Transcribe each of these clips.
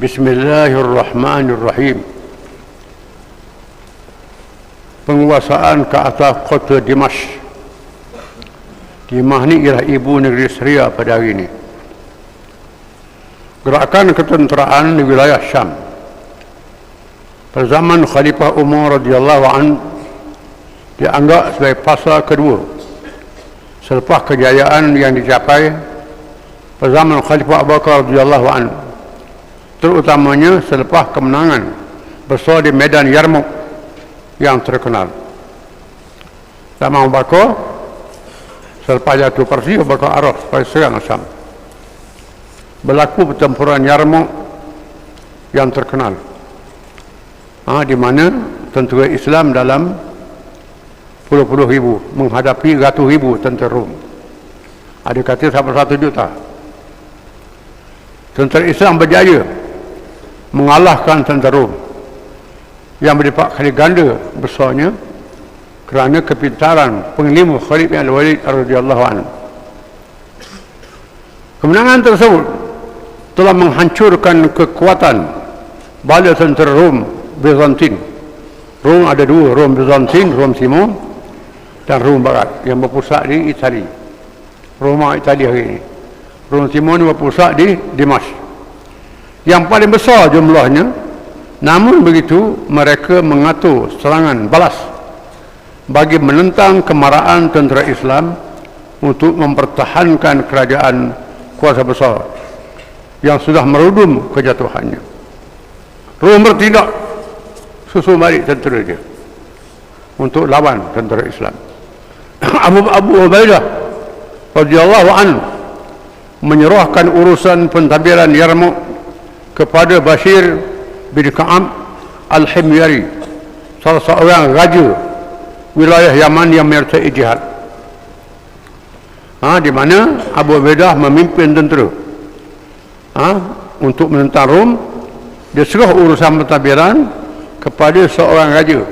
Bismillahirrahmanirrahim. Penguasaan ke atas kota Dimashq. Dimashq ni ialah ibu negeri Syria pada hari ini. Gerakan ketenteraan di wilayah Syam pada zaman Khalifah Umar radhiyallahu an dianggap sebagai fasa kedua selepas kejayaan yang dicapai pada zaman Khalifah Abu Bakar radhiyallahu an, terutamanya selepas kemenangan besar di medan Yarmouk yang terkenal. Zaman Abu Bakar, selepas jatuh Parsi, Abu Bakar arah supaya serang Syam. Berlaku pertempuran Yarmouk yang terkenal, di mana tentera Islam dalam puluh-puluh ribu menghadapi ratus ribu tentera Rom. Ada kata sampai 1 juta. Tentera Islam berjaya mengalahkan tentera Rom yang berlipat kali ganda besarnya kerana kepintaran penglima Khalid bin Al-Walid radhiyallahu anhu. Kemenangan tersebut telah menghancurkan kekuatan bala tentera Rom Bizantin. Rom ada dua, Rom Bizantin, Rom Timur dan Rom Barat yang berpusat di Itali. Roma Itali hari ini. Rom Timur ni berpusat di Dimashq. Yang paling besar jumlahnya, namun begitu mereka mengatur serangan balas bagi menentang kemarahan tentera Islam untuk mempertahankan kerajaan kuasa besar yang sudah merudum kejatuhannya. Rom bertindak susul balik tentera dia untuk lawan tentera Islam. Abu Ubaidah radhiyallahu anhu menyerahkan urusan pentadbiran Yarmouk kepada Bashir bin Ka'ab Al-Himyari, salah seorang raja wilayah Yaman yang menyertai jihad, di mana Abu Ubaidah memimpin tentera untuk menentang Rom. Dia serah urusan pentadbiran kepada seorang raja,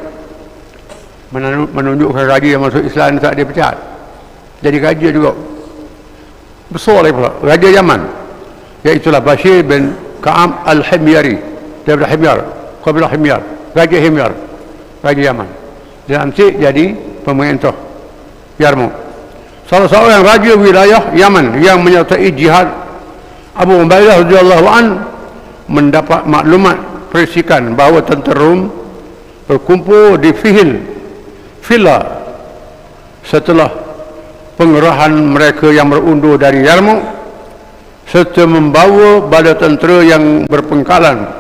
menunjukkan raja yang masuk Islam tak dia pecat jadi raja juga besar lagi pula, raja Yaman, iaitulah Bashir bin Ka'ab Al-Himyari daripada Himyar, kabilah Himyar, raja Himyar, raja Yaman. Dia nanti jadi pemerintah Yarmouk, salah seorang raja wilayah Yaman yang menyertai jihad. Abu Ubaidah radhiyallahu an mendapat maklumat perisikan bahawa tentera Rom berkumpul di Villa setelah pengerahan mereka yang berundur dari Yarmouk, serta membawa bala tentera yang berpengkalan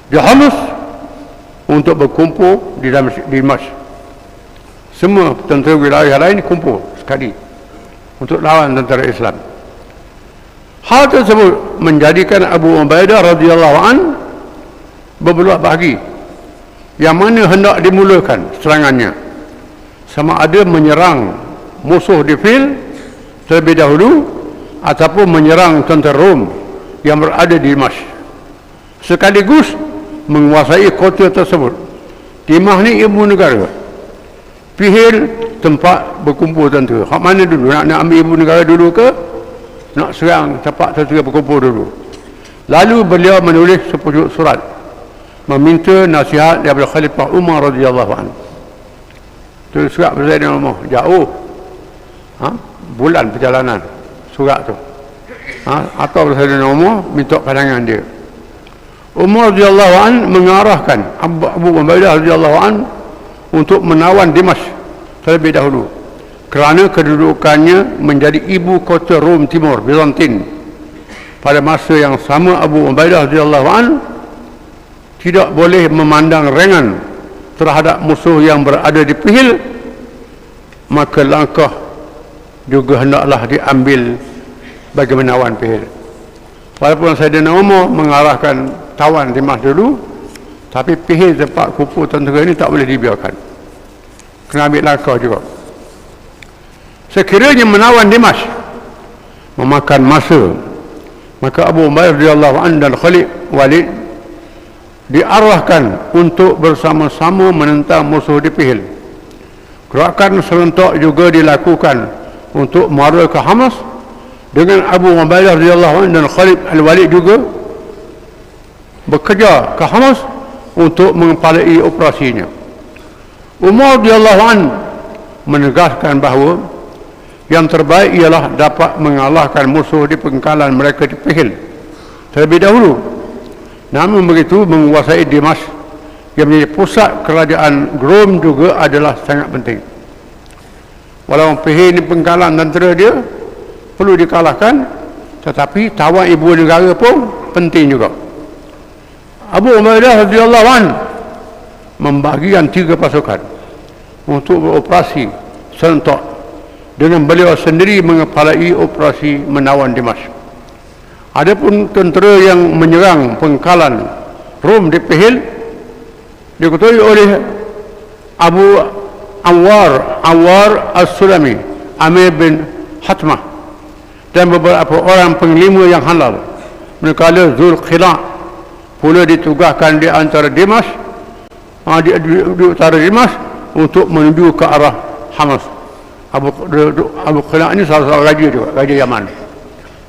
di Homs untuk berkumpul di Dimashq. Semua tentera wilayah lain kumpul sekali untuk lawan tentera Islam. Hal tersebut menjadikan Abu Ubaidah radhiyallahu an berbelah bagi yang mana hendak dimulakan serangannya, sama ada menyerang musuh di fil terlebih dahulu ataupun menyerang tentera Rom yang berada di Dimashq, sekaligus menguasai kota tersebut. Dimashq ni ibu negara, Pihil tempat berkumpul tentera. Hak mana dulu? Nak ambil ibu negara dulu ke nak serang tempat tentera berkumpul dulu? Lalu beliau menulis sepucuk surat meminta nasihat daripada Khalifah Umar radhiyallahu anhu. Tulis surat bersama Umar, jauh bulan perjalanan surat tu, atau bersama Umar minta pandangan dia. Umar radhiyallahu an mengarahkan Abu Ubaidah radhiyallahu an untuk menawan Dimashq terlebih dahulu kerana kedudukannya menjadi ibu kota Rom Timur Bizantin. Pada masa yang sama Abu Ubaidah radhiyallahu an tidak boleh memandang ringan terhadap musuh yang berada di Pihil, maka langkah juga hendaklah diambil bagi menawan Pihil. Walaupun Sayyidina Umar mengarahkan tawan Dimashq dulu, tapi Pihil tempat kumpul tentera ini tak boleh dibiarkan, kena ambil langkah juga. Sekiranya menawan Dimashq memakan masa, maka Abu Ubaidah radhiyallahu anhu dan Khalid Walid diarahkan untuk bersama-sama menentang musuh di Pihil. Gerakan serentak juga dilakukan untuk mara ke Homs dengan Abu Ubaidah radhiyallahu anhu dan Khalid Al-Walid juga bekerja ke Hamas untuk mengepalai operasinya. Umar radhiyallahu an menegaskan bahawa yang terbaik ialah dapat mengalahkan musuh di pengkalan mereka di Pihil terlebih dahulu. Namun begitu, menguasai Dimash yang menjadi pusat kerajaan Rom juga adalah sangat penting. Walaupun Pihil ini pengkalan tentera dia perlu dikalahkan, tetapi tawan ibu negara pun penting juga. Abu Ubaidah radhiyallahu an membagikan 3 pasukan untuk beroperasi serentak, dengan beliau sendiri mengepalai operasi menawan Dimash. Adapun tentera yang menyerang pengkalan Rom di Pihil diketuai oleh Abu Anwar As-Sulami, Amir bin Hatmah, dan beberapa orang penglima yang halal. Manakala Zulkhila pula ditugaskan di antara Dimash, di utara Dimash, untuk menuju ke arah Hamas. Abu Khila ini salah satu raja juga, raja Yaman,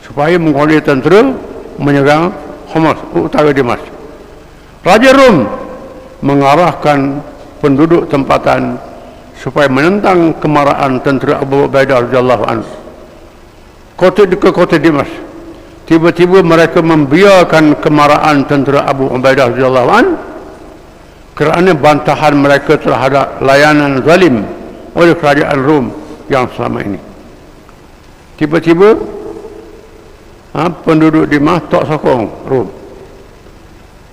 supaya menguasai tentera menyerang Hamas, utara Dimash. Raja Rom mengarahkan penduduk tempatan supaya menentang kemarahan tentera Abu Ubaidah radhiyallahu anhu ke kota Dimash. Tiba-tiba mereka membiarkan kemarahan tentera Abu Ubaidah radhiyallahu anhu kerana bantahan mereka terhadap layanan zalim oleh kerajaan Rom yang selama ini. Tiba-tiba penduduk Dimash tak sokong Rom,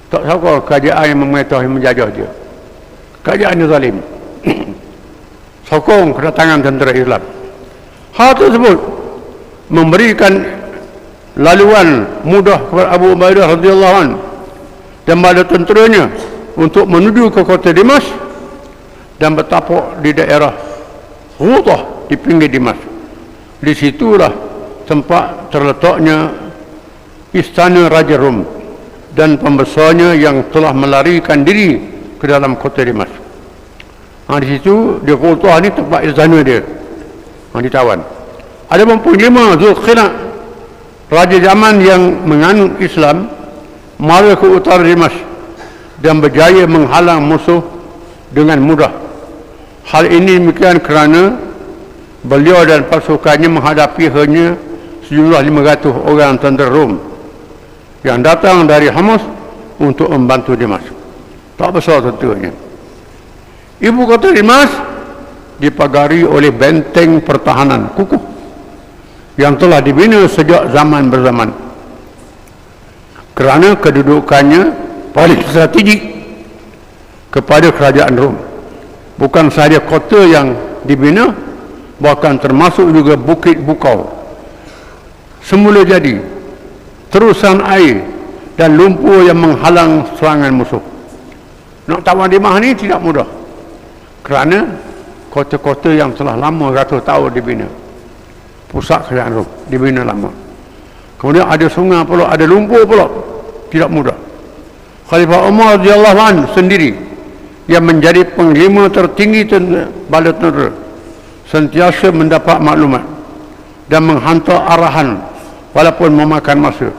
tak sokong kerajaan yang mengetahui menjajah dia, kerajaan yang zalim. Sokong kedatangan tentera Islam. Hal tersebut memberikan laluan mudah kepada Abu Ubaidah radhiyallahu anhu dan pada tenteranya untuk menuju ke kota Dimash dan bertapak di daerah Ghutah di pinggir Dimash. Di situlah tempat terletaknya istana Raja Rom dan pembesarnya yang telah melarikan diri ke dalam kota Dimash. Di situ, di Ghutah ni tempat istana dia, ditawan. Ada penglima Zulkhila, raja zaman yang menganut Islam, mara ke utara Dimash dan berjaya menghalang musuh dengan mudah. Hal ini demikian kerana beliau dan pasukannya menghadapi hanya sejumlah 500 orang tentera Rom yang datang dari Hamas untuk membantu Dimash. Tak besar tentunya. Ibu kota Dimash dipagari oleh benteng pertahanan kukuh yang telah dibina sejak zaman berzaman kerana kedudukannya paling strategik kepada kerajaan Rom. Bukan sahaja kota yang dibina, bahkan termasuk juga bukit bukau semula jadi, terusan air dan lumpur yang menghalang serangan musuh. Nak tawan Dimash ni tidak mudah kerana kota-kota yang telah lama ratus tahun dibina, pusat kerajaan Rom dibina lama. Kemudian ada sungai pula, ada lumpur pula, tidak mudah. Khalifah Umar radhiyallahu anhu sendiri yang menjadi penglima tertinggi bala tentera sentiasa mendapat maklumat dan menghantar arahan walaupun memakan masa.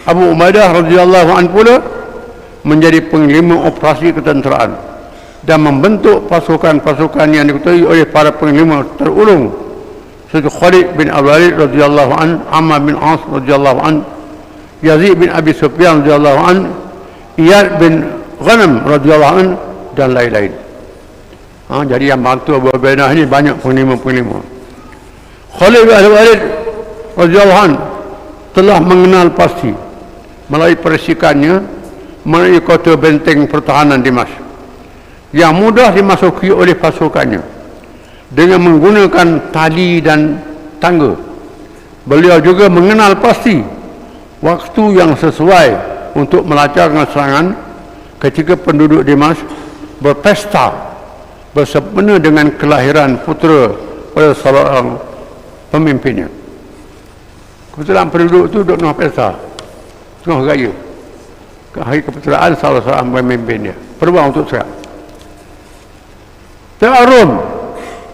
Abu Ubaidah radhiyallahu anhu pula menjadi penglima operasi ketenteraan dan membentuk pasukan-pasukan yang diketuai oleh para penglima terulung seperti Khalid bin Al-Walid radhiyallahu anhu, Ammar bin As radhiyallahu anhu, Yazid bin Abi Sufyan radhiyallahu anhu, Iyad bin Ghanam radhiyallahu anhu, dan lain-lain. Jadi yang bantu Abu Ubaidah ini banyak penglima-penglima. Khalid bin Al-Walid radhiyallahu anhu telah mengenal pasti melalui persikannya melalui kota benteng pertahanan Dimash yang mudah dimasuki oleh pasukannya dengan menggunakan tali dan tangga. Beliau juga mengenal pasti waktu yang sesuai untuk melancarkan serangan ketika penduduk Dimash berpesta bersempena dengan kelahiran putera pada seorang pemimpinnya. Kebetulan penduduk itu duduk tengah pesta, tengah raya hari keputeraan salah seorang pemimpinnya, perubahan untuk serang. Rom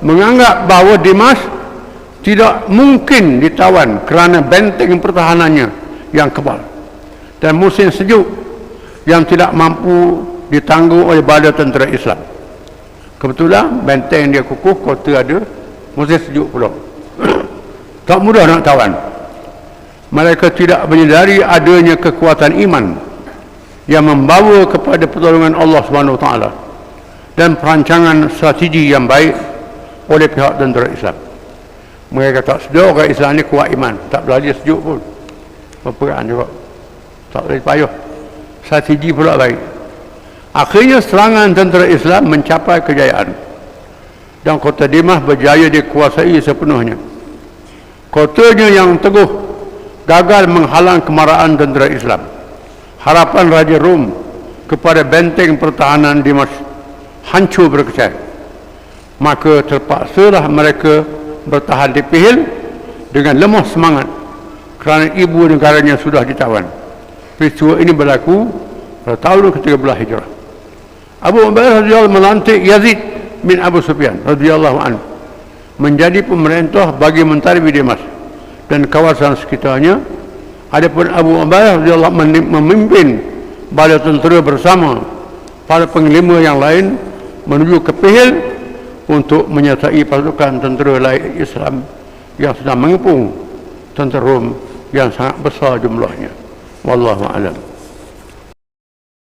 menganggap bahawa Dimash tidak mungkin ditawan kerana benteng pertahanannya yang kebal dan musim sejuk yang tidak mampu ditanggung oleh bala tentera Islam. Kebetulan benteng dia kukuh, kota ada, musim sejuk pula. Tak mudah nak tawan. Mereka tidak menyedari adanya kekuatan iman yang membawa kepada pertolongan Allah SWT dan perancangan strategi yang baik oleh pihak tentera Islam. Mereka tak sedar orang Islam ni kuat iman, tak berlari sejuk pun, berperang juga, tak boleh payah, strategi pula baik. Akhirnya serangan tentera Islam mencapai kejayaan dan kota Dimas berjaya dikuasai sepenuhnya. Kotanya yang teguh gagal menghalang kemarahan tentera Islam. Harapan Raja Rom kepada benteng pertahanan Dimas hancur berkecai. Maka terpaksalah mereka bertahan di Pihil dengan lemah semangat kerana ibu negaranya sudah ditawan. Peristiwa ini berlaku pada tahun ke-13 Hijrah. Abu Ubaidah radhiyallahu melantik Yazid bin Abu Sufyan radhiyallahu anhu menjadi pemerintah bagi mentari Dimas dan kawasan sekitarnya. Adapun Abu Ubaidah radhiyallahu memimpin bala tentera bersama para panglima yang lain menuju ke Pihil untuk menyertai pasukan tentera lain Islam yang sedang mengepung tentera Rom yang sangat besar jumlahnya. Wallahu a'lam.